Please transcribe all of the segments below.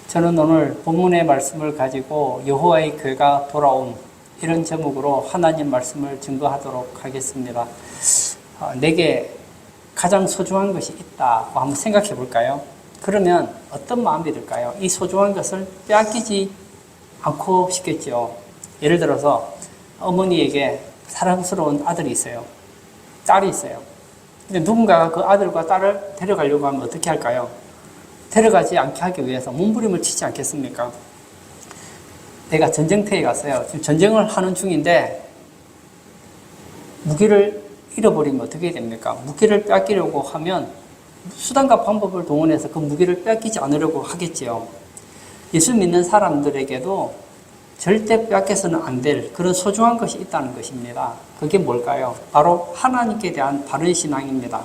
저는 오늘 본문의 말씀을 가지고 여호와의 교회가 돌아온 이런 제목으로 하나님 말씀을 증거하도록 하겠습니다. 내게 가장 소중한 것이 있다고 한번 생각해 볼까요? 그러면 어떤 마음이 들까요? 이 소중한 것을 빼앗기지 않고 싶겠죠. 예를 들어서 어머니에게 사랑스러운 아들이 있어요. 딸이 있어요. 근데 누군가가 그 아들과 딸을 데려가려고 하면 어떻게 할까요? 데려가지 않게 하기 위해서 몸부림을 치지 않겠습니까? 내가 전쟁터에 갔어요. 지금 전쟁을 하는 중인데 무기를 잃어버리면 어떻게 됩니까? 무기를 빼앗기려고 하면 수단과 방법을 동원해서 그 무기를 빼앗기지 않으려고 하겠지요. 예수 믿는 사람들에게도 절대 빼앗겨서는 안 될 그런 소중한 것이 있다는 것입니다. 그게 뭘까요? 바로 하나님께 대한 바른 신앙입니다.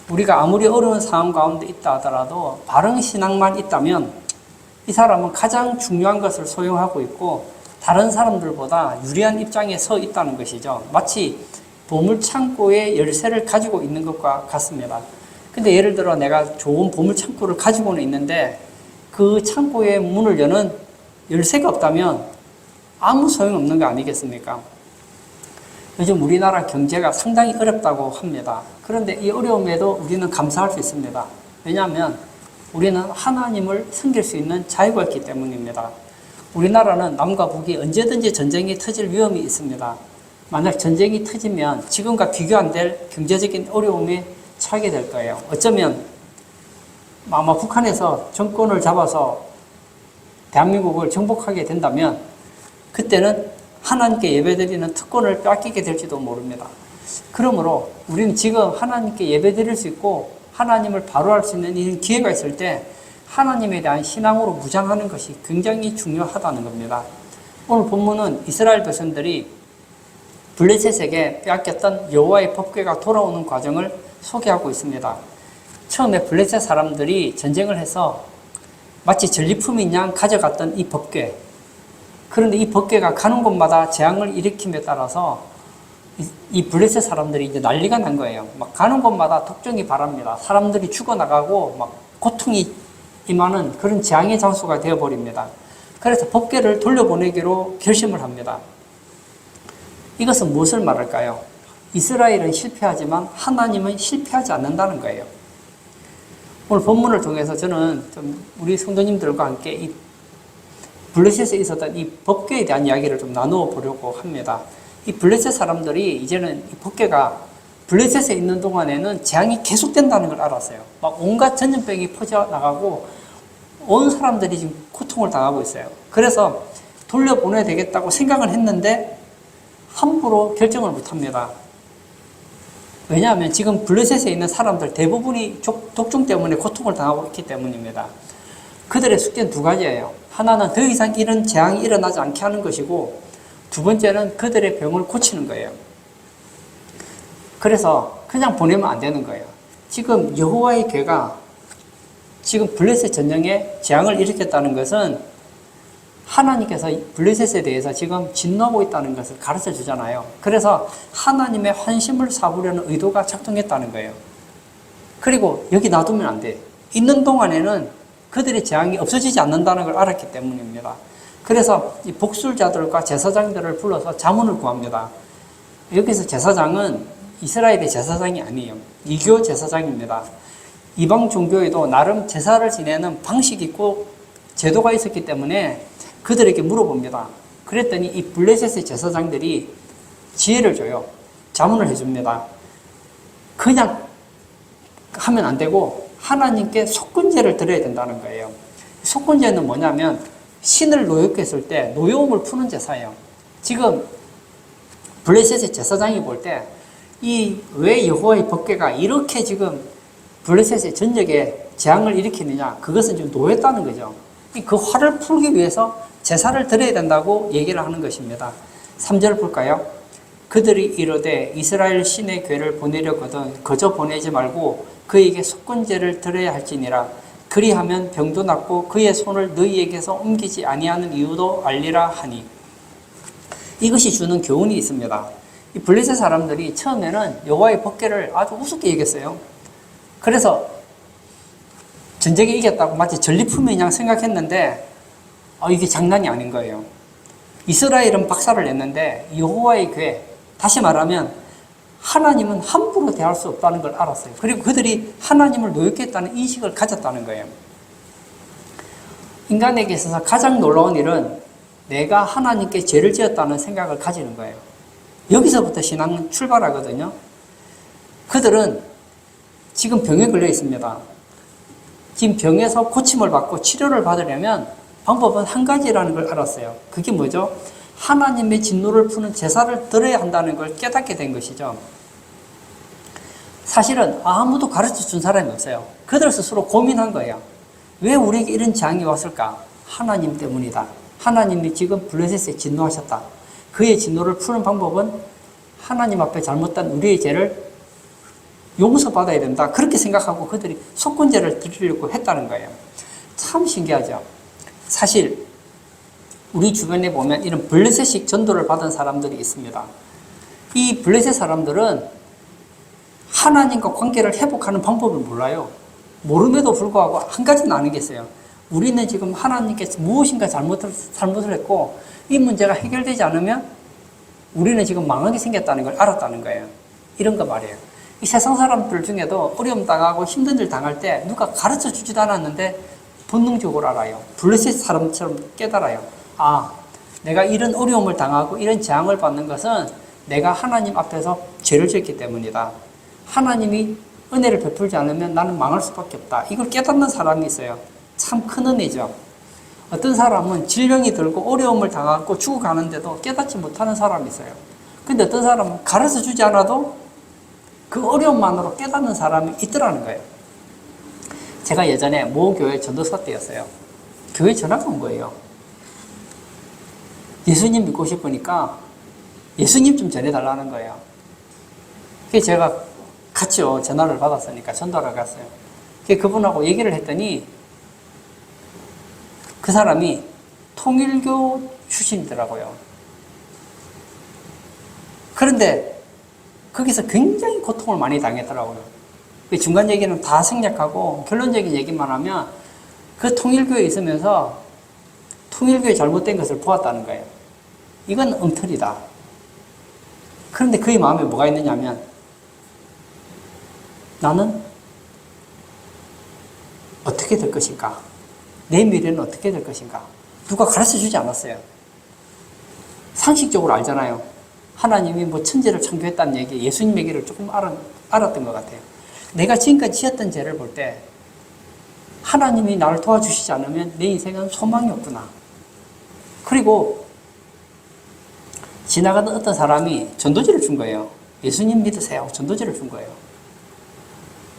우리가 아무리 어려운 상황 가운데 있다 하더라도 바른 신앙만 있다면 이 사람은 가장 중요한 것을 소유하고 있고 다른 사람들보다 유리한 입장에 서 있다는 것이죠. 마치 보물창고의 열쇠를 가지고 있는 것과 같습니다. 근데 예를 들어 내가 좋은 보물창고를 가지고는 있는데 그 창고의 문을 여는 열쇠가 없다면 아무 소용없는 거 아니겠습니까? 요즘 우리나라 경제가 상당히 어렵다고 합니다. 그런데 이 어려움에도 우리는 감사할 수 있습니다. 왜냐하면 우리는 하나님을 섬길 수 있는 자유가 있기 때문입니다. 우리나라는 남과 북이 언제든지 전쟁이 터질 위험이 있습니다. 만약 전쟁이 터지면 지금과 비교 안 될 경제적인 어려움에 처하게 될 거예요. 어쩌면 아마 북한에서 정권을 잡아서 대한민국을 정복하게 된다면 그때는 하나님께 예배드리는 특권을 빼앗기게 될지도 모릅니다. 그러므로 우리는 지금 하나님께 예배드릴 수 있고 하나님을 바로 할 수 있는 이런 기회가 있을 때 하나님에 대한 신앙으로 무장하는 것이 굉장히 중요하다는 겁니다. 오늘 본문은 이스라엘 백성들이 블레셋에게 빼앗겼던 여호와의 법궤가 돌아오는 과정을 소개하고 있습니다. 처음에 블레셋 사람들이 전쟁을 해서 마치 전리품인 양 가져갔던 이 법궤, 그런데 이 법궤가 가는 곳마다 재앙을 일으킴에 따라서 이 블레셋 사람들이 이제 난리가 난 거예요. 막 가는 곳마다 독종이 발합니다. 사람들이 죽어나가고 막 고통이 임하는 그런 재앙의 장소가 되어버립니다. 그래서 법궤를 돌려보내기로 결심을 합니다. 이것은 무엇을 말할까요? 이스라엘은 실패하지만 하나님은 실패하지 않는다는 거예요. 오늘 본문을 통해서 저는 좀 우리 성도님들과 함께 이 블레셋에 있었던 이 법궤에 대한 이야기를 좀 나누어 보려고 합니다. 이 블레셋 사람들이 이제는 이 법궤가 블레셋에 있는 동안에는 재앙이 계속된다는 걸 알았어요. 막 온갖 전염병이 퍼져나가고 온 사람들이 지금 고통을 당하고 있어요. 그래서 돌려보내야 되겠다고 생각을 했는데 함부로 결정을 못합니다. 왜냐하면 지금 블레셋에 있는 사람들 대부분이 독종 때문에 고통을 당하고 있기 때문입니다. 그들의 숙제는 두 가지예요. 하나는 더 이상 이런 재앙이 일어나지 않게 하는 것이고 두 번째는 그들의 병을 고치는 거예요. 그래서 그냥 보내면 안 되는 거예요. 지금 여호와의 궤가 지금 블레셋 전쟁에 재앙을 일으켰다는 것은 하나님께서 블레셋에 대해서 지금 진노하고 있다는 것을 가르쳐 주잖아요. 그래서 하나님의 환심을 사부려는 의도가 작동했다는 거예요. 그리고 여기 놔두면 안 돼. 있는 동안에는 그들의 재앙이 없어지지 않는다는 걸 알았기 때문입니다. 그래서 이 복술자들과 제사장들을 불러서 자문을 구합니다. 여기서 제사장은 이스라엘의 제사장이 아니에요. 이교 제사장입니다. 이방 종교에도 나름 제사를 지내는 방식이 있고 제도가 있었기 때문에 그들에게 물어봅니다. 그랬더니 이 블레셋의 제사장들이 지혜를 줘요. 자문을 해줍니다. 그냥 하면 안 되고 하나님께 속건제를 드려야 된다는 거예요. 속건제는 뭐냐면 신을 노역했을 때 노여움을 푸는 제사예요. 지금 블레셋의 제사장이 볼 때 이 왜 여호와의 법궤가 이렇게 지금 블레셋의 전역에 재앙을 일으키느냐, 그것은 지금 노였다는 거죠. 그 화를 풀기 위해서 제사를 드려야 된다고 얘기를 하는 것입니다. 3절 볼까요? 그들이 이르되 이스라엘 신의 궤를 보내려거든 거저 보내지 말고 그에게 속건제를 드려야 할지니라. 그리하면 병도 낫고 그의 손을 너희에게서 옮기지 아니하는 이유도 알리라 하니. 이것이 주는 교훈이 있습니다. 이 블레셋 사람들이 처음에는 여호와의 법궤를 아주 우습게 여겼어요. 그래서 전쟁에 이겼다고 마치 전리품이냐 생각했는데 이게 장난이 아닌 거예요. 이스라엘은 박살을 냈는데 여호와의 궤, 다시 말하면 하나님은 함부로 대할 수 없다는 걸 알았어요. 그리고 그들이 하나님을 노엽게 했다는 인식을 가졌다는 거예요. 인간에게 있어서 가장 놀라운 일은 내가 하나님께 죄를 지었다는 생각을 가지는 거예요. 여기서부터 신앙은 출발하거든요. 그들은 지금 병에 걸려 있습니다. 지금 병에서 고침을 받고 치료를 받으려면 방법은 한 가지라는 걸 알았어요. 그게 뭐죠? 하나님의 진노를 푸는 제사를 드려야 한다는 걸 깨닫게 된 것이죠. 사실은 아무도 가르쳐 준 사람이 없어요. 그들 스스로 고민한 거예요. 왜 우리에게 이런 재앙이 왔을까? 하나님 때문이다. 하나님이 지금 블레셋에 진노하셨다. 그의 진노를 푸는 방법은 하나님 앞에 잘못된 우리의 죄를 용서받아야 된다. 그렇게 생각하고 그들이 속건제를 드리려고 했다는 거예요. 참 신기하죠. 사실 우리 주변에 보면 이런 블레셋식 전도를 받은 사람들이 있습니다. 이 블레셋 사람들은 하나님과 관계를 회복하는 방법을 몰라요. 모름에도 불구하고 한 가지는 아는 게 있어요. 우리는 지금 하나님께서 무엇인가 잘못을 했고 이 문제가 해결되지 않으면 우리는 지금 망하게 생겼다는 걸 알았다는 거예요. 이런 거 말이에요. 이 세상 사람들 중에도 어려움 당하고 힘든 일 당할 때 누가 가르쳐 주지도 않았는데 본능적으로 알아요. 블레셋 사람처럼 깨달아요. 내가 이런 어려움을 당하고 이런 재앙을 받는 것은 내가 하나님 앞에서 죄를 지었기 때문이다. 하나님이 은혜를 베풀지 않으면 나는 망할 수밖에 없다. 이걸 깨닫는 사람이 있어요. 참 큰 은혜죠. 어떤 사람은 질병이 들고 어려움을 당하고 죽어가는데도 깨닫지 못하는 사람이 있어요. 근데 어떤 사람은 가르쳐 주지 않아도 그 어려움만으로 깨닫는 사람이 있더라는 거예요. 제가 예전에 모 교회 전도사 때였어요. 교회 전화가 온 거예요. 예수님 믿고 싶으니까 예수님 좀 전해달라는 거예요. 그래서 제가 같이요 전화를 받았으니까 전도하러 갔어요. 그분하고 얘기를 했더니 그 사람이 통일교 출신이더라고요. 그런데 거기서 굉장히 고통을 많이 당했더라고요. 중간 얘기는 다 생략하고 결론적인 얘기만 하면 그 통일교에 있으면서 통일교에 잘못된 것을 보았다는 거예요. 이건 엉터리다. 그런데 그의 마음에 뭐가 있느냐면 나는 어떻게 될 것인가? 내 미래는 어떻게 될 것인가? 누가 가르쳐 주지 않았어요. 상식적으로 알잖아요. 하나님이 뭐 천지를 창조했다는 얘기, 예수님 얘기를 조금 알았던 것 같아요. 내가 지금까지 지었던 죄를 볼 때 하나님이 나를 도와주시지 않으면 내 인생은 소망이 없구나. 그리고 지나가던 어떤 사람이 전도지를 준 거예요. 예수님 믿으세요. 전도지를 준 거예요.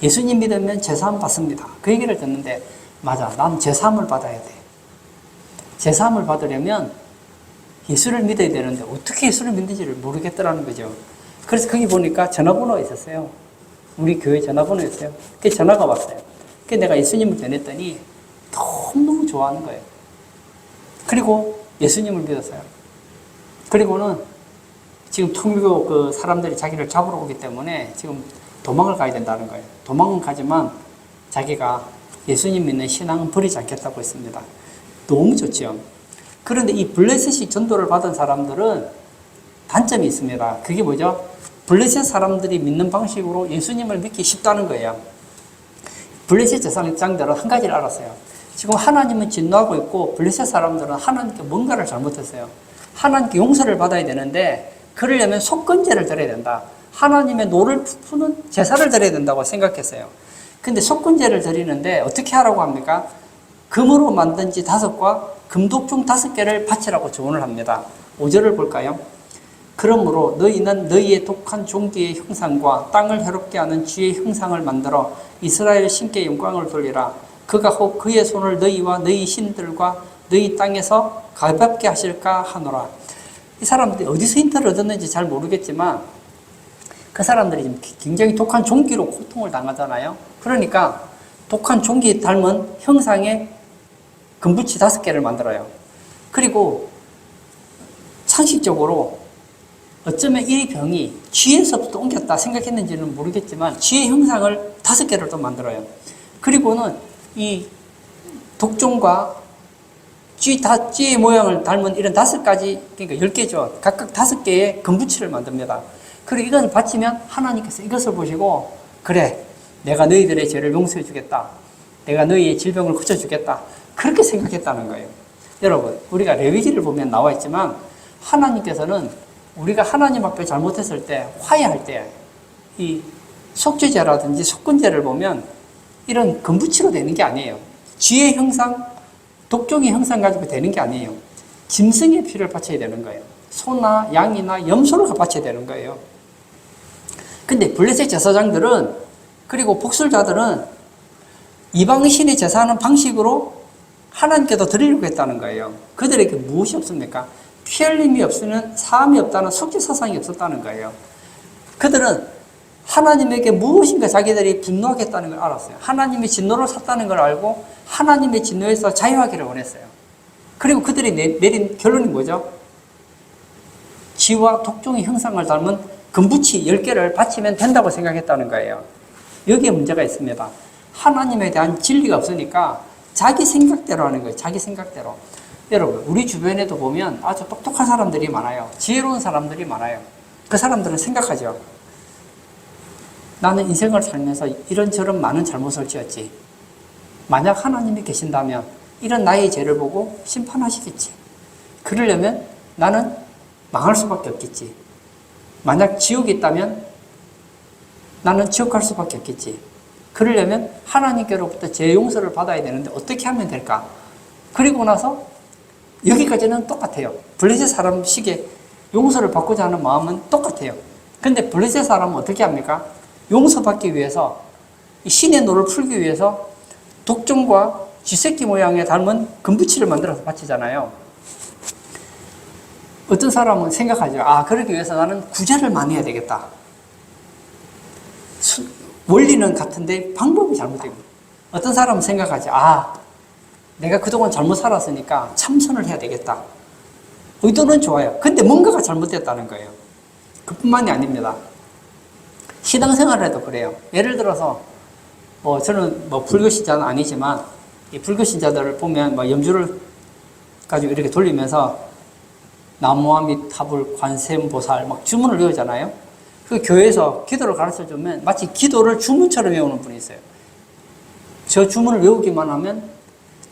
예수님 믿으면 제사함 받습니다. 그 얘기를 듣는데 맞아, 난 제사함을 받아야 돼. 제사함을 받으려면 예수를 믿어야 되는데 어떻게 예수를 믿는지를 모르겠더라는 거죠. 그래서 거기 보니까 전화번호가 있었어요. 우리 교회 전화번호였어요. 그 전화가 왔어요. 그 내가 예수님을 전했더니 너무너무 좋아하는 거예요. 그리고 예수님을 믿었어요. 그리고는 지금 통일교 그 사람들이 자기를 잡으러 오기 때문에 지금 도망을 가야 된다는 거예요. 도망은 가지만 자기가 예수님 믿는 신앙은 버리지 않겠다고 했습니다. 너무 좋죠. 그런데 이 블레셋식 전도를 받은 사람들은 단점이 있습니다. 그게 뭐죠? 블레셋 사람들이 믿는 방식으로 예수님을 믿기 쉽다는 거예요. 블레셋 제사장들은 한 가지를 알았어요. 지금 하나님은 진노하고 있고 블레셋 사람들은 하나님께 뭔가를 잘못했어요. 하나님께 용서를 받아야 되는데 그러려면 속건제를 드려야 된다. 하나님의 노를 푸는 제사를 드려야 된다고 생각했어요. 근데 속건제를 드리는데 어떻게 하라고 합니까? 금으로 만든 지 5과 금독종 5개를 바치라고 조언을 합니다. 5절을 볼까요? 그러므로 너희는 너희의 독한 종기의 형상과 땅을 해롭게 하는 쥐의 형상을 만들어 이스라엘 신께 영광을 돌리라. 그가 혹 그의 손을 너희와 너희 신들과 너희 땅에서 가볍게 하실까 하노라. 이 사람들이 어디서 힌트를 얻었는지 잘 모르겠지만 그 사람들이 지금 굉장히 독한 종기로 고통을 당하잖아요. 그러니까 독한 종기 닮은 형상의 금붙이 5개를 만들어요. 그리고 상식적으로 어쩌면 이 병이 쥐에서부터 옮겼다 생각했는지는 모르겠지만 쥐의 형상을 5개를 또 만들어요. 그리고는 이 독종과 쥐의 모양을 닮은 이런 5가지, 그러니까 10개죠. 각각 5개의 금부치를 만듭니다. 그리고 이것을 바치면 하나님께서 이것을 보시고, 그래, 내가 너희들의 죄를 용서해 주겠다. 내가 너희의 질병을 고쳐주겠다. 그렇게 생각했다는 거예요. 여러분, 우리가 레위기를 보면 나와 있지만 하나님께서는 우리가 하나님 앞에 잘못했을 때, 화해할 때, 이 속죄제라든지 속건제를 보면 이런 금부치로 되는 게 아니에요. 쥐의 형상, 독종의 형상 가지고 되는 게 아니에요. 짐승의 피를 바쳐야 되는 거예요. 소나 양이나 염소를 바쳐야 되는 거예요. 근데 블레셋 제사장들은, 그리고 복술자들은 이방신의 제사하는 방식으로 하나님께도 드리려고 했다는 거예요. 그들에게 무엇이 없습니까? 피 흘림이 없으면 사함이 없다는 속죄사상이 없었다는 거예요. 그들은 하나님에게 무엇인가 자기들이 분노하겠다는 걸 알았어요. 하나님이 진노를 샀다는 걸 알고 하나님의 진노에서 자유하기를 원했어요. 그리고 그들이 내린 결론이 뭐죠? 쥐와 독종의 형상을 닮은 금부치 10개를 바치면 된다고 생각했다는 거예요. 여기에 문제가 있습니다. 하나님에 대한 진리가 없으니까 자기 생각대로 하는 거예요. 자기 생각대로. 여러분, 우리 주변에도 보면 아주 똑똑한 사람들이 많아요. 지혜로운 사람들이 많아요. 그 사람들은 생각하죠. 나는 인생을 살면서 이런저런 많은 잘못을 지었지. 만약 하나님이 계신다면 이런 나의 죄를 보고 심판하시겠지. 그러려면 나는 망할 수밖에 없겠지. 만약 지옥이 있다면 나는 지옥 갈 수밖에 없겠지. 그러려면 하나님께로부터 죄 용서를 받아야 되는데 어떻게 하면 될까? 그리고 나서 여기까지는 똑같아요. 블레셋 사람식의 용서를 받고자 하는 마음은 똑같아요. 근데 블레셋 사람은 어떻게 합니까? 용서받기 위해서, 신의 노를 풀기 위해서 독종과 쥐새끼 모양의 닮은 금부치를 만들어서 바치잖아요. 어떤 사람은 생각하죠. 아, 그러기 위해서 나는 구제를 많이 해야 되겠다. 원리는 같은데 방법이 잘못된 거예요. 어떤 사람은 생각하죠. 아, 내가 그동안 잘못 살았으니까 참선을 해야 되겠다. 의도는 좋아요. 근데 뭔가가 잘못됐다는 거예요. 그뿐만이 아닙니다. 신앙생활에도 그래요. 예를 들어서 저는 불교신자는 아니지만 이 불교신자들을 보면 염주를 가지고 이렇게 돌리면서 나무아미타불 관세음보살 막 주문을 외우잖아요. 그 교회에서 기도를 가르쳐주면 마치 기도를 주문처럼 외우는 분이 있어요. 저 주문을 외우기만 하면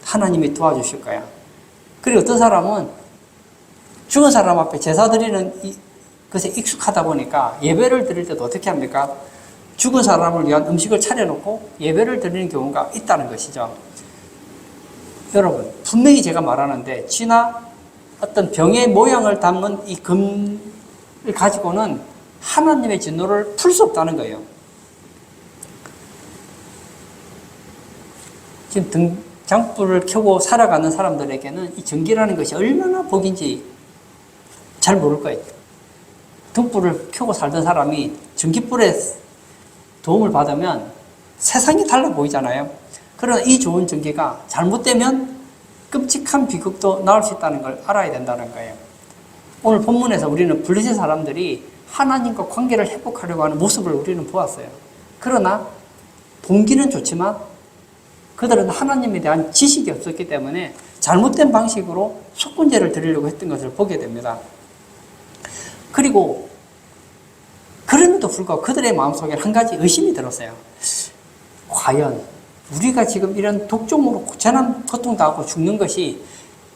하나님이 도와주실 거야. 그리고 어떤 사람은 죽은 사람 앞에 제사 드리는 것에 익숙하다 보니까 예배를 드릴 때도 어떻게 합니까? 죽은 사람을 위한 음식을 차려놓고 예배를 드리는 경우가 있다는 것이죠. 여러분, 분명히 제가 말하는데 쥐나 어떤 병의 모양을 담은 이 금을 가지고는 하나님의 진노를 풀 수 없다는 거예요. 지금 등장불을 켜고 살아가는 사람들에게는 이 전기라는 것이 얼마나 복인지 잘 모를 거예요. 등불을 켜고 살던 사람이 전기불에 도움을 받으면 세상이 달라 보이잖아요. 그러나 이 좋은 전기가 잘못되면 끔찍한 비극도 나올 수 있다는 걸 알아야 된다는 거예요. 오늘 본문에서 우리는 블레셋 사람들이 하나님과 관계를 회복하려고 하는 모습을 우리는 보았어요. 그러나 동기는 좋지만 그들은 하나님에 대한 지식이 없었기 때문에 잘못된 방식으로 속건제를 드리려고 했던 것을 보게 됩니다. 그리고 그럼에도 불구하고 그들의 마음속에 한 가지 의심이 들었어요. 과연 우리가 지금 이런 독종으로 고난한 고통당하고 죽는 것이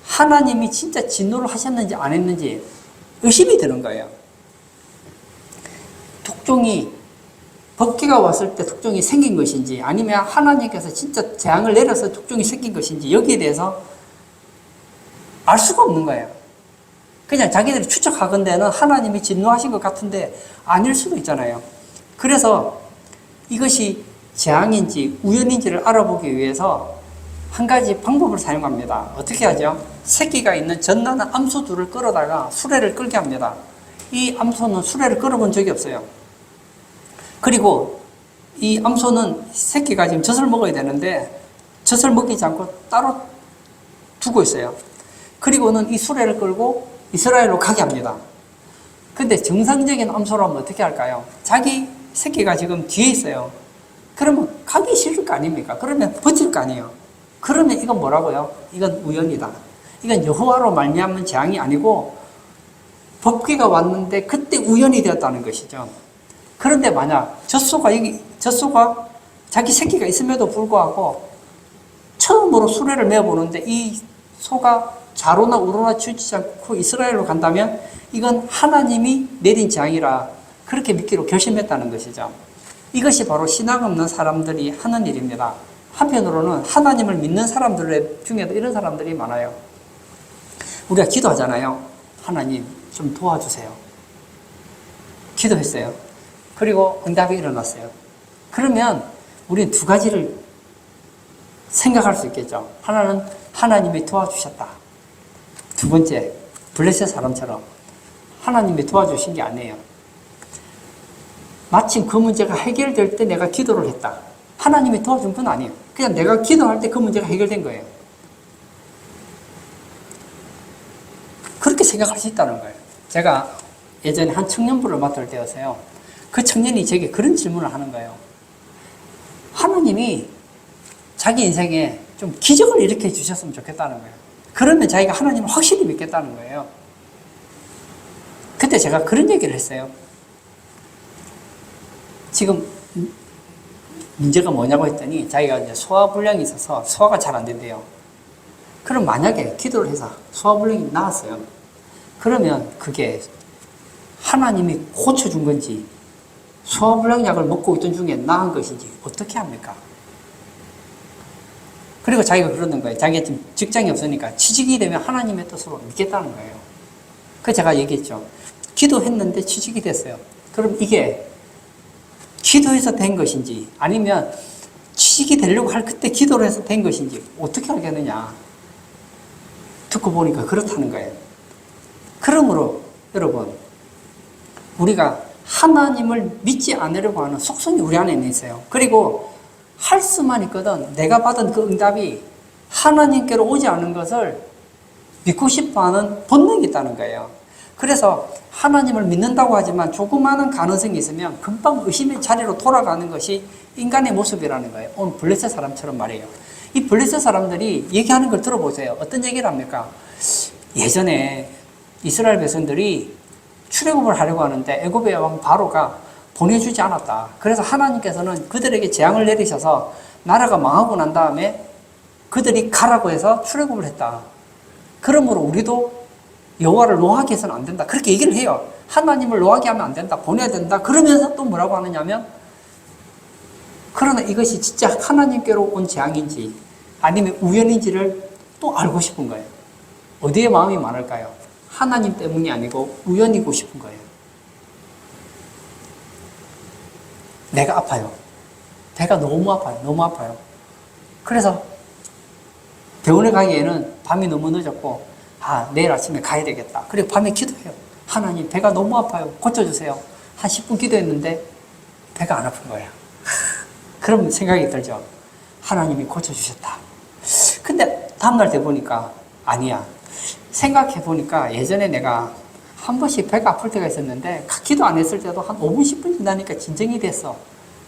하나님이 진짜 진노를 하셨는지 안 했는지 의심이 드는 거예요. 독종이 법궤가 왔을 때 독종이 생긴 것인지 아니면 하나님께서 진짜 재앙을 내려서 독종이 생긴 것인지 여기에 대해서 알 수가 없는 거예요. 그냥 자기들이 추측하건대는 하나님이 진노하신 것 같은데 아닐 수도 있잖아요. 그래서 이것이 재앙인지 우연인지를 알아보기 위해서 한 가지 방법을 사용합니다. 어떻게 하죠? 새끼가 있는 젖나는 암소들을 끌어다가 수레를 끌게 합니다. 이 암소는 수레를 끌어본 적이 없어요. 그리고 이 암소는 새끼가 지금 젖을 먹어야 되는데 젖을 먹이지 않고 따로 두고 있어요. 그리고는 이 수레를 끌고 이스라엘로 가게 합니다. 근데 정상적인 암소라면 어떻게 할까요? 자기 새끼가 지금 뒤에 있어요. 그러면 가기 싫을 거 아닙니까? 그러면 버틸 거 아니에요. 그러면 이건 뭐라고요? 이건 우연이다. 이건 여호와로 말미암은 재앙이 아니고 법궤가 왔는데 그때 우연이 되었다는 것이죠. 그런데 만약 젖소가 자기 새끼가 있음에도 불구하고 처음으로 수레를 메어보는데 이 소가 좌로나 우로나 치우치지 않고 이스라엘로 간다면 이건 하나님이 내린 재앙이라 그렇게 믿기로 결심했다는 것이죠. 이것이 바로 신앙 없는 사람들이 하는 일입니다. 한편으로는 하나님을 믿는 사람들 중에도 이런 사람들이 많아요. 우리가 기도하잖아요. 하나님 좀 도와주세요. 기도했어요. 그리고 응답이 일어났어요. 그러면 우리는 두 가지를 생각할 수 있겠죠. 하나는 하나님이 도와주셨다. 두 번째, 블레셋 사람처럼 하나님이 도와주신 게 아니에요. 마침 그 문제가 해결될 때 내가 기도를 했다. 하나님이 도와준 건 아니에요. 그냥 내가 기도할 때 그 문제가 해결된 거예요. 그렇게 생각할 수 있다는 거예요. 제가 예전에 한 청년부를 맡을 때였어요. 그 청년이 제게 그런 질문을 하는 거예요. 하나님이 자기 인생에 좀 기적을 일으켜 주셨으면 좋겠다는 거예요. 그러면 자기가 하나님을 확실히 믿겠다는 거예요. 그때 제가 그런 얘기를 했어요. 지금 문제가 뭐냐고 했더니 자기가 이제 소화불량이 있어서 소화가 잘 안 된대요. 그럼 만약에 기도를 해서 소화불량이 나았어요. 그러면 그게 하나님이 고쳐준 건지 소화불량 약을 먹고 있던 중에 나은 것인지 어떻게 합니까? 그리고 자기가 그러는 거예요. 자기가 지금 직장이 없으니까 취직이 되면 하나님의 뜻으로 믿겠다는 거예요. 그래서 제가 얘기했죠. 기도했는데 취직이 됐어요. 그럼 이게 기도해서 된 것인지 아니면 취직이 되려고 할 그때 기도를 해서 된 것인지 어떻게 알겠느냐. 듣고 보니까 그렇다는 거예요. 그러므로 여러분 우리가 하나님을 믿지 않으려고 하는 속성이 우리 안에 있어요. 그리고 할 수만 있거든 내가 받은 그 응답이 하나님께로 오지 않은 것을 믿고 싶어하는 본능이 있다는 거예요. 그래서 하나님을 믿는다고 하지만 조그마한 가능성이 있으면 금방 의심의 자리로 돌아가는 것이 인간의 모습이라는 거예요. 오늘 블레셋 사람처럼 말이에요. 이 블레셋 사람들이 얘기하는 걸 들어보세요. 어떤 얘기를 합니까? 예전에 이스라엘 백성들이 출애굽을 하려고 하는데 애굽의 왕 바로가 보내주지 않았다. 그래서 하나님께서는 그들에게 재앙을 내리셔서 나라가 망하고 난 다음에 그들이 가라고 해서 출애굽을 했다. 그러므로 우리도 여호와를 노하게 해서는 안 된다. 그렇게 얘기를 해요. 하나님을 노하게 하면 안 된다. 보내야 된다. 그러면서 또 뭐라고 하느냐면 그러나 이것이 진짜 하나님께로 온 재앙인지 아니면 우연인지를 또 알고 싶은 거예요. 어디에 마음이 많을까요? 하나님 때문이 아니고 우연이고 싶은 거예요. 내가 아파요. 배가 너무 아파요. 너무 아파요. 그래서 병원에 가기에는 밤이 너무 늦었고 내일 아침에 가야 되겠다. 그리고 밤에 기도해요. 하나님 배가 너무 아파요. 고쳐주세요. 한 10분 기도했는데 배가 안 아픈 거예요. 그럼 생각이 들죠. 하나님이 고쳐주셨다. 근데 다음날 돼보니까 아니야. 생각해보니까 예전에 내가 한 번씩 배가 아플 때가 있었는데 기도 안 했을 때도 한 5분 10분 지나니까 진정이 됐어.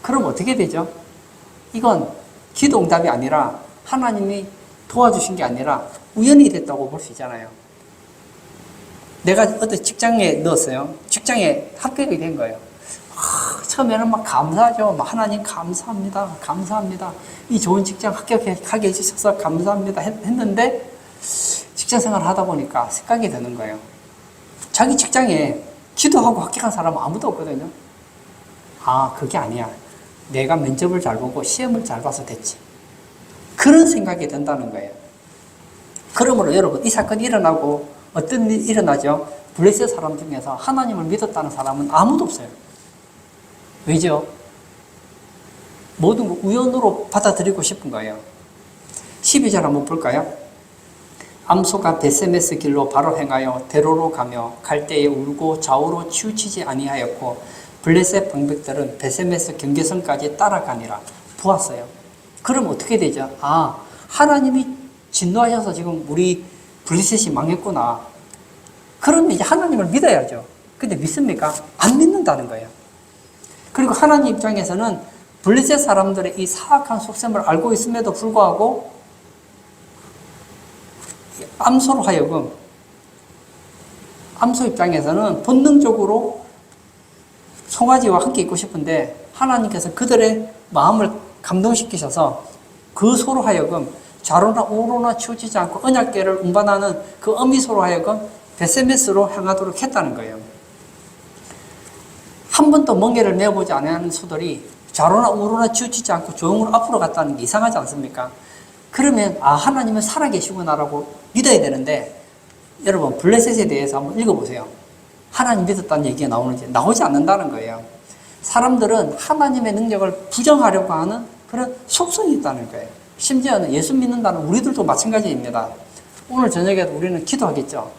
그럼 어떻게 되죠? 이건 기도 응답이 아니라 하나님이 도와주신 게 아니라 우연히 됐다고 볼 수 있잖아요. 내가 어떤 직장에 넣었어요. 직장에 합격이 된 거예요. 처음에는 막 감사하죠. 막 하나님 감사합니다. 감사합니다. 이 좋은 직장 합격하게 해주셔서 감사합니다. 했는데 직장 생활을 하다 보니까 생각이 드는 거예요. 자기 직장에 기도하고 합격한 사람은 아무도 없거든요. 그게 아니야. 내가 면접을 잘 보고 시험을 잘 봐서 됐지. 그런 생각이 든다는 거예요. 그러므로 여러분 이 사건이 일어나고 어떤 일이 일어나죠? 블레셋 사람 중에서 하나님을 믿었다는 사람은 아무도 없어요. 왜죠? 모든 걸 우연으로 받아들이고 싶은 거예요. 12절 한번 볼까요? 암소가 베세메스 길로 바로 행하여 대로로 가며 갈 때에 울고 좌우로 치우치지 아니하였고 블레셋 방백들은 베세메스 경계선까지 따라가니라. 보았어요. 그럼 어떻게 되죠? 하나님이 진노하셔서 지금 우리 블레셋이 망했구나. 그러면 이제 하나님을 믿어야죠. 근데 믿습니까? 안 믿는다는 거예요. 그리고 하나님 입장에서는 블레셋 사람들의 이 사악한 속셈을 알고 있음에도 불구하고 암소로 하여금, 암소 입장에서는 본능적으로 송아지와 함께 있고 싶은데 하나님께서 그들의 마음을 감동시키셔서 그 소로 하여금 좌로나 우로나 치우치지 않고 언약궤를 운반하는 그 어미소로 하여금 베세메스로 향하도록 했다는 거예요. 한 번도 멍에를 메어보지 않은 소들이 좌로나 우로나 치우치지 않고 조용으로 앞으로 갔다는 게 이상하지 않습니까? 그러면 하나님은 살아계시구나라고 믿어야 되는데 여러분 블레셋에 대해서 한번 읽어보세요. 하나님 믿었다는 얘기가 나오는지 나오지 않는다는 거예요. 사람들은 하나님의 능력을 부정하려고 하는 그런 속성이 있다는 거예요. 심지어는 예수 믿는다는 우리들도 마찬가지입니다. 오늘 저녁에도 우리는 기도하겠죠.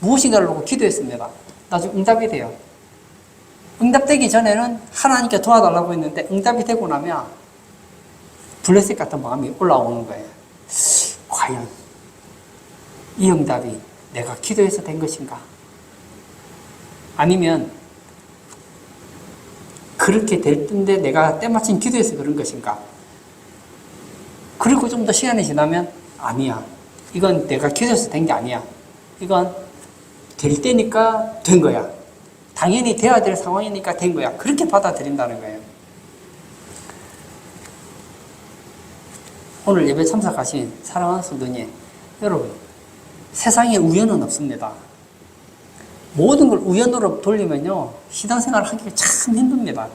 무엇인가를 놓고 기도했습니다. 나중에 응답이 돼요. 응답되기 전에는 하나님께 도와달라고 했는데 응답이 되고 나면 블레셋 같은 마음이 올라오는 거예요. 과연 이 응답이 내가 기도해서 된 것인가? 아니면 그렇게 될 텐데 내가 때마침 기도해서 그런 것인가? 그리고 좀 더 시간이 지나면 아니야. 이건 내가 기도해서 된 게 아니야. 이건 될 때니까 된 거야. 당연히 돼야 될 상황이니까 된 거야. 그렇게 받아들인다는 거예요. 오늘 예배 참석하신 사랑하는 성도님, 여러분, 세상에 우연은 없습니다. 모든 걸 우연으로 돌리면요, 신앙생활을 하기가 참 힘듭니다.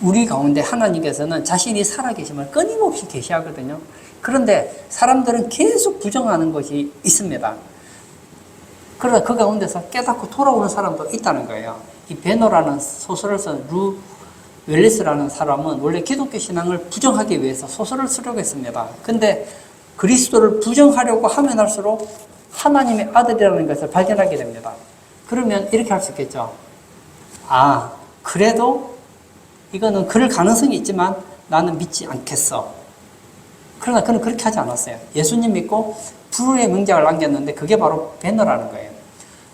우리 가운데 하나님께서는 자신이 살아계심을 끊임없이 계시하거든요. 그런데 사람들은 계속 부정하는 것이 있습니다. 그러다 그 가운데서 깨닫고 돌아오는 사람도 있다는 거예요. 이 베노라는 소설을 쓴 루 웰리스라는 사람은 원래 기독교 신앙을 부정하기 위해서 소설을 쓰려고 했습니다. 근데 그리스도를 부정하려고 하면 할수록 하나님의 아들이라는 것을 발견하게 됩니다. 그러면 이렇게 할 수 있겠죠. 그래도 이거는 그럴 가능성이 있지만 나는 믿지 않겠어. 그러나 그는 그렇게 하지 않았어요. 예수님 믿고 불후의 명작을 남겼는데 그게 바로 베너라는 거예요.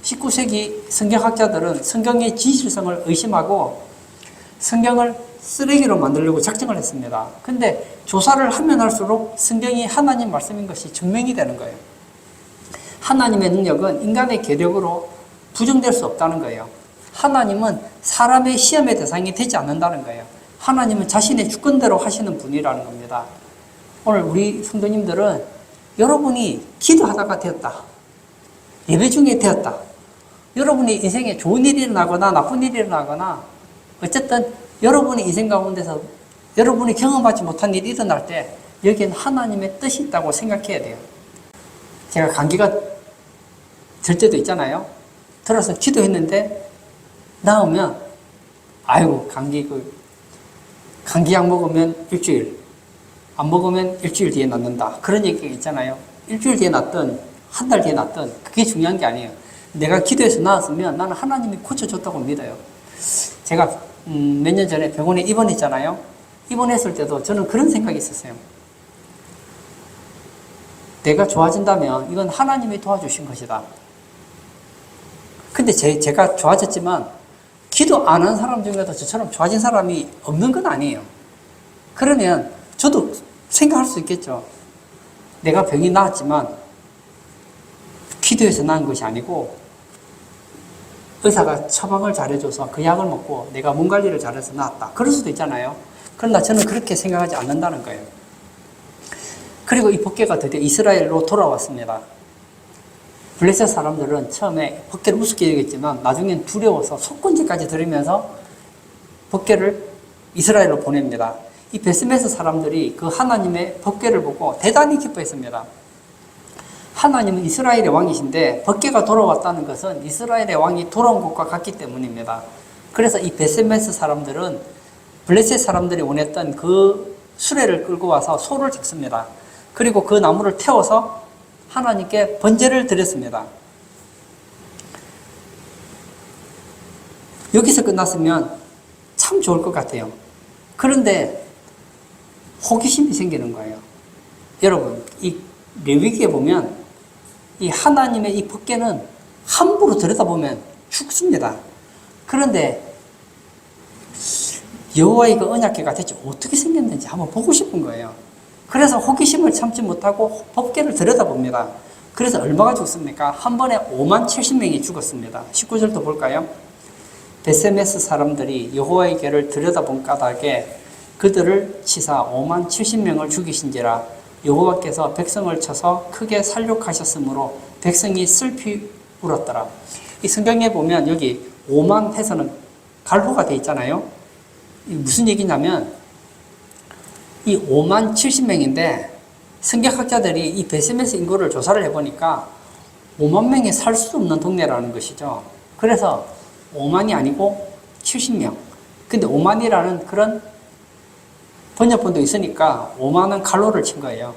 19세기 성경학자들은 성경의 진실성을 의심하고 성경을 쓰레기로 만들려고 작정을 했습니다. 근데 조사를 하면 할수록 성경이 하나님 말씀인 것이 증명이 되는 거예요. 하나님의 능력은 인간의 계력으로 부정될 수 없다는 거예요. 하나님은 사람의 시험의 대상이 되지 않는다는 거예요. 하나님은 자신의 주권대로 하시는 분이라는 겁니다. 오늘 우리 성도님들은 여러분이 기도하다가 되었다. 예배 중에 되었다. 여러분이 인생에 좋은 일이 일어나거나 나쁜 일이 일어나거나 어쨌든 여러분의 인생 가운데서 여러분이 경험하지 못한 일이 일어날 때 여기에는 하나님의 뜻이 있다고 생각해야 돼요. 제가 감기가 들 때도 있잖아요. 들어서 기도했는데 나오면 감기약 먹으면 일주일, 안 먹으면 일주일 뒤에 낫는다. 그런 얘기가 있잖아요. 일주일 뒤에 낫든 한 달 뒤에 낫든 그게 중요한 게 아니에요. 내가 기도해서 나았으면 나는 하나님이 고쳐줬다고 믿어요. 제가 몇 년 전에 병원에 입원했잖아요. 입원했을 때도 저는 그런 생각이 있었어요. 내가 좋아진다면 이건 하나님이 도와주신 것이다. 근데 제가 좋아졌지만 기도 안 한 사람 중에도 저처럼 좋아진 사람이 없는 건 아니에요. 그러면 저도 생각할 수 있겠죠. 내가 병이 나았지만 기도해서 나은 것이 아니고 의사가 처방을 잘해줘서 그 약을 먹고 내가 몸 관리를 잘해서 나았다. 그럴 수도 있잖아요. 그러나 저는 그렇게 생각하지 않는다는 거예요. 그리고 이 법궤가 드디어 이스라엘로 돌아왔습니다. 블레셋 사람들은 처음에 법궤를 우습게 여겼지만 나중엔 두려워서 속건제까지 들으면서 법궤를 이스라엘로 보냅니다. 이 베스메스 사람들이 그 하나님의 법궤를 보고 대단히 기뻐했습니다. 하나님은 이스라엘의 왕이신데 법궤가 돌아왔다는 것은 이스라엘의 왕이 돌아온 것과 같기 때문입니다. 그래서 이 베스메스 사람들은 블레셋 사람들이 원했던 그 수레를 끌고 와서 소를 잡습니다. 그리고 그 나무를 태워서 하나님께 번제를 드렸습니다. 여기서 끝났으면 참 좋을 것 같아요. 그런데 호기심이 생기는 거예요. 여러분, 이 레위기에 보면 이 하나님의 이 법궤는 함부로 들여다보면 죽습니다. 그런데 여호와의 그 언약궤가 대체 어떻게 생겼는지 한번 보고 싶은 거예요. 그래서 호기심을 참지 못하고 법궤를 들여다봅니다. 그래서 얼마가 죽습니까? 한 번에 5만 70명이 죽었습니다. 19절도 볼까요? 베세메스 사람들이 여호와의 궤를 들여다본 까닭에 그들을 치사 5만 70명을 죽이신지라. 여호와께서 백성을 쳐서 크게 살육하셨으므로 백성이 슬피 울었더라. 이 성경에 보면 여기 5만 해서는 갈호가 되어 있잖아요. 무슨 얘기냐면 이 5만 70명인데 성경학자들이 이 베세메스 인구를 조사를 해보니까 5만 명이 살 수 없는 동네라는 것이죠. 그래서 5만이 아니고 70명. 근데 5만이라는 그런 번역본도 있으니까 5만은 갈로를 친 거예요.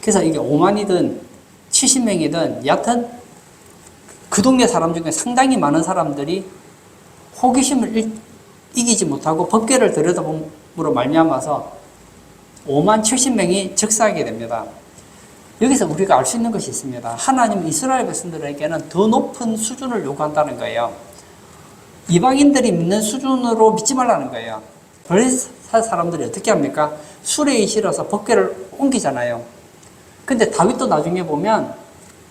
그래서 이게 5만이든 70명이든 여하튼 그 동네 사람 중에 상당히 많은 사람들이 호기심을 이기지 못하고 법궤를 들여다봄으로 말미암아서 5만 70명이 즉사하게 됩니다. 여기서 우리가 알 수 있는 것이 있습니다. 하나님은 이스라엘 백성들에게는 더 높은 수준을 요구한다는 거예요. 이방인들이 믿는 수준으로 믿지 말라는 거예요. 블레셋 사람들이 어떻게 합니까? 수레에 실어서 법궤를 옮기잖아요. 근데 다윗도 나중에 보면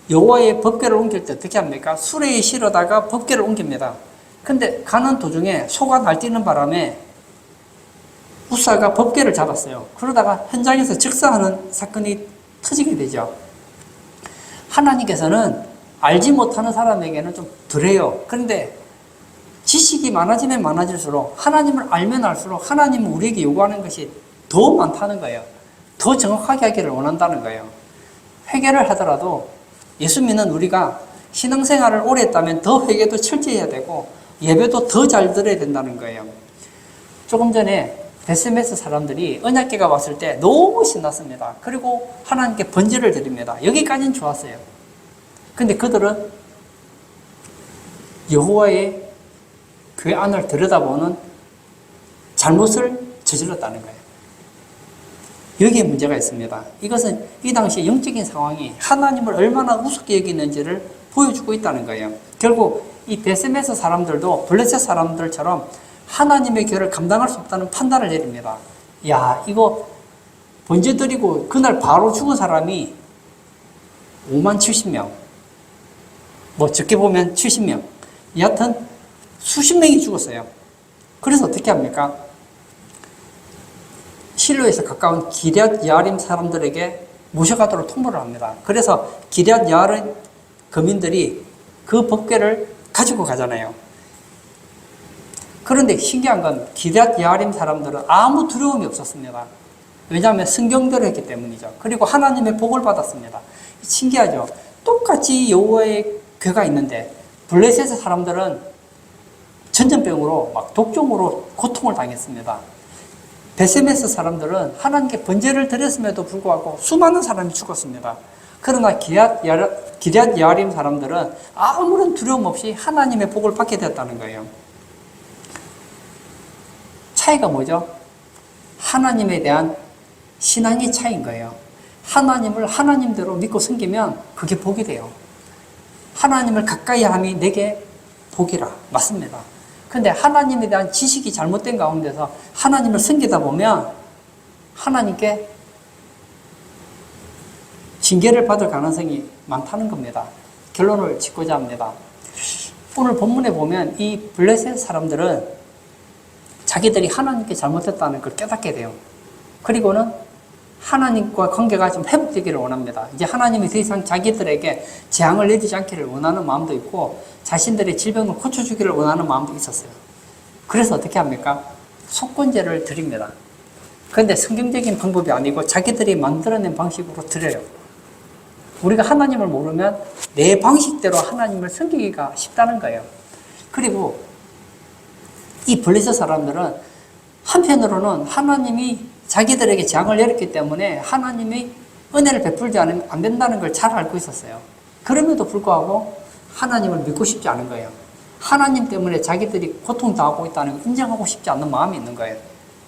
여호와의 법궤를 옮길 때 어떻게 합니까? 수레에 실어다가 법궤를 옮깁니다. 근데 가는 도중에 소가 날뛰는 바람에 우사가 법궤를 잡았어요. 그러다가 현장에서 즉사하는 사건이 터지게 되죠. 하나님께서는 알지 못하는 사람에게는 좀 덜해요. 그런데 지식이 많아지면 많아질수록 하나님을 알면 알수록 하나님은 우리에게 요구하는 것이 더 많다는 거예요. 더 정확하게 하기를 원한다는 거예요. 회개를 하더라도 예수 믿는 우리가 신앙생활을 오래 했다면 더 회개도 철저히 해야 되고 예배도 더 잘 드려야 된다는 거예요. 조금 전에 베세메스 사람들이 언약궤가 왔을 때 너무 신났습니다. 그리고 하나님께 번제를 드립니다. 여기까지는 좋았어요. 근데 그들은 여호와의 궤 안을 들여다보는 잘못을 저질렀다는 거예요. 여기에 문제가 있습니다. 이것은 이 당시 영적인 상황이 하나님을 얼마나 우습게 여기는지를 보여주고 있다는 거예요. 결국 이 베세메스 사람들도 블레셋 사람들처럼 하나님의 궤를 감당할 수 없다는 판단을 내립니다. 야, 이거 번제 드리고 그날 바로 죽은 사람이 5만 70명. 뭐 적게 보면 70명. 여하튼 수십 명이 죽었어요. 그래서 어떻게 합니까? 실로에서 가까운 기럇 여아림 사람들에게 모셔가도록 통보를 합니다. 그래서 기럇 여아림 거민들이 그 법궤를 가지고 가잖아요. 그런데 신기한 건 기럇 여아림 사람들은 아무 두려움이 없었습니다. 왜냐하면 성경대로 했기 때문이죠. 그리고 하나님의 복을 받았습니다. 신기하죠? 똑같이 여호와의 궤가 있는데 블레셋 사람들은 전염병으로 막 독종으로 고통을 당했습니다. 베세메스 사람들은 하나님께 번제를 드렸음에도 불구하고 수많은 사람이 죽었습니다. 그러나 기럇 여아림 사람들은 아무런 두려움 없이 하나님의 복을 받게 되었다는 거예요. 차이가 뭐죠? 하나님에 대한 신앙의 차이인 거예요. 하나님을 하나님대로 믿고 섬기면 그게 복이 돼요. 하나님을 가까이 함이 내게 복이라. 맞습니다. 근데 하나님에 대한 지식이 잘못된 가운데서 하나님을 섬기다 보면 하나님께 징계를 받을 가능성이 많다는 겁니다. 결론을 짓고자 합니다. 오늘 본문에 보면 이 블레셋 사람들은 자기들이 하나님께 잘못했다는 걸 깨닫게 돼요. 그리고는 하나님과 관계가 좀 회복되기를 원합니다. 이제 하나님이 더 이상 자기들에게 재앙을 내리지 않기를 원하는 마음도 있고 자신들의 질병을 고쳐주기를 원하는 마음도 있었어요. 그래서 어떻게 합니까? 속건제를 드립니다. 그런데 성경적인 방법이 아니고 자기들이 만들어낸 방식으로 드려요. 우리가 하나님을 모르면 내 방식대로 하나님을 섬기기가 쉽다는 거예요. 그리고 이 블레셋 사람들은 한편으로는 하나님이 자기들에게 재앙을 내렸기 때문에 하나님이 은혜를 베풀지 않으면 안 된다는 걸 잘 알고 있었어요. 그럼에도 불구하고 하나님을 믿고 싶지 않은 거예요. 하나님 때문에 자기들이 고통당하고 있다는 걸 인정하고 싶지 않는 마음이 있는 거예요.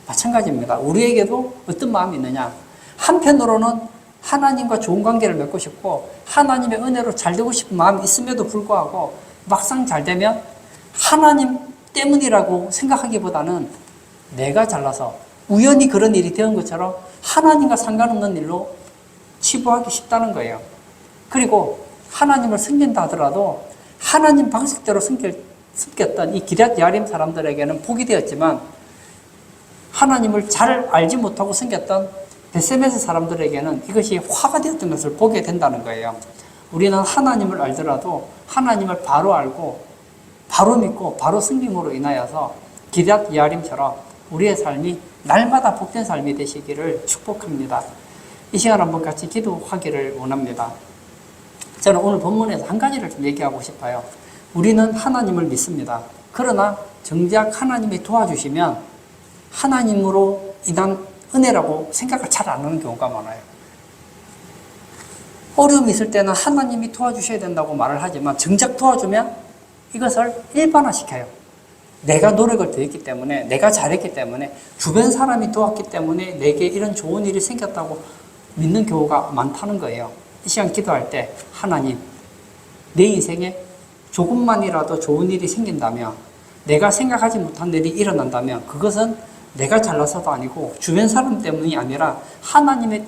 마찬가지입니다. 우리에게도 어떤 마음이 있느냐. 한편으로는 하나님과 좋은 관계를 맺고 싶고 하나님의 은혜로 잘 되고 싶은 마음이 있음에도 불구하고 막상 잘 되면 하나님 때문이라고 생각하기보다는 내가 잘나서 우연히 그런 일이 되는 것처럼 하나님과 상관없는 일로 치부하기 쉽다는 거예요. 그리고 하나님을 섬긴다 하더라도 하나님 방식대로 섬겼던 이 기럇 야림 사람들에게는 복이 되었지만 하나님을 잘 알지 못하고 섬겼던 베세메스 사람들에게는 이것이 화가 되었던 것을 보게 된다는 거예요. 우리는 하나님을 알더라도 하나님을 바로 알고 바로 믿고 바로 섬김으로 인하여서 기럇 야림처럼 우리의 삶이 날마다 복된 삶이 되시기를 축복합니다. 이 시간 한번 같이 기도하기를 원합니다. 저는 오늘 본문에서 한 가지를 좀 얘기하고 싶어요. 우리는 하나님을 믿습니다. 그러나 정작 하나님이 도와주시면 하나님으로 인한 은혜라고 생각을 잘 안 하는 경우가 많아요. 어려움이 있을 때는 하나님이 도와주셔야 된다고 말을 하지만 정작 도와주면 이것을 일반화시켜요. 내가 노력을 더했기 때문에, 내가 잘했기 때문에, 주변 사람이 도왔기 때문에 내게 이런 좋은 일이 생겼다고 믿는 경우가 많다는 거예요. 이 시간 기도할 때 하나님, 내 인생에 조금만이라도 좋은 일이 생긴다면, 내가 생각하지 못한 일이 일어난다면 그것은 내가 잘나서도 아니고 주변 사람 때문이 아니라 하나님의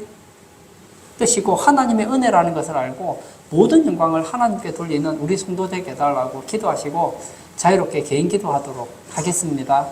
뜻이고 하나님의 은혜라는 것을 알고 모든 영광을 하나님께 돌리는 우리 성도 되게 해달라고 기도하시고 자유롭게 개인 기도하도록 하겠습니다.